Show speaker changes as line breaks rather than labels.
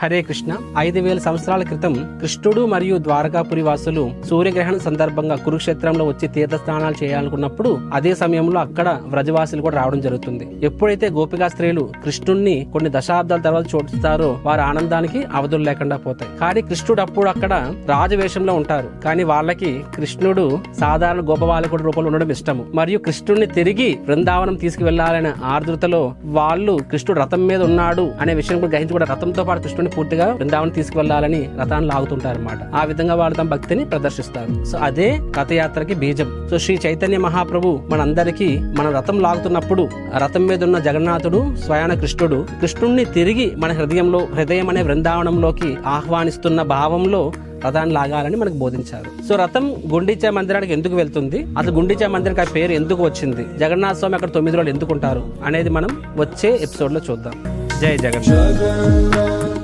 హరే కృష్ణ. 5000 సంవత్సరాల క్రితం కృష్ణుడు మరియు ద్వారకాపురి వాసులు సూర్యగ్రహణం సందర్భంగా కురుక్షేత్రంలో వచ్చి తీర్థ స్నానాలు చేయాలనుకున్నప్పుడు అదే సమయంలో అక్కడ వ్రజవాసులు కూడా రావడం జరుగుతుంది. ఎప్పుడైతే గోపికా స్త్రీలు కృష్ణుణ్ణి కొన్ని దశాబ్దాల తర్వాత చూస్తారో వారి ఆనందానికి అవధులు లేకుండా పోతాయి. కానీ కృష్ణుడు అప్పుడు అక్కడ రాజవేషంలో ఉంటారు. కానీ వాళ్ళకి కృష్ణుడు సాధారణ గోపబాలకుడి రూపంలో ఉండడం ఇష్టము. మరియు కృష్ణుడిని తిరిగి బృందావనం తీసుకువెళ్లాలనే ఆర్ద్రతలో వాళ్ళు కృష్ణుడు రథం మీద ఉన్నాడు అనే విషయం కూడా గ్రహించి కూడా రథంతో పాటు కృష్ణుడిని పూర్తిగా బృందావనం తీసుకువెళ్లాలని రథాన్ని లాగుతుంటారు అన్నమాట. ఆ విధంగా వాళ్ళు తమ భక్తిని ప్రదర్శిస్తారు. సో అదే రథయాత్రకి బీజం. సో శ్రీ చైతన్య మహాప్రభు మనందరికీ మన రథం లాగుతున్నప్పుడు రథం మీద ఉన్న జగన్నాథుడు స్వయాన కృష్ణుడిని తిరిగి మన హృదయం అనే బృందావనంలోకి ఆహ్వానిస్తున్న భావంలో రథాన్ని లాగాలని మనకు బోధించారు. సో రథం గుండీచా మందిరానికి ఎందుకు వెళ్తుంది, అసలు గుండీచా మందిరానికి ఆ పేరు ఎందుకు వచ్చింది, జగన్నాథ స్వామి అక్కడ 9 రోజులు ఎందుకు ఉంటారు అనేది మనం వచ్చే ఎపిసోడ్ లో చూద్దాం. జై జగన్నాథ్.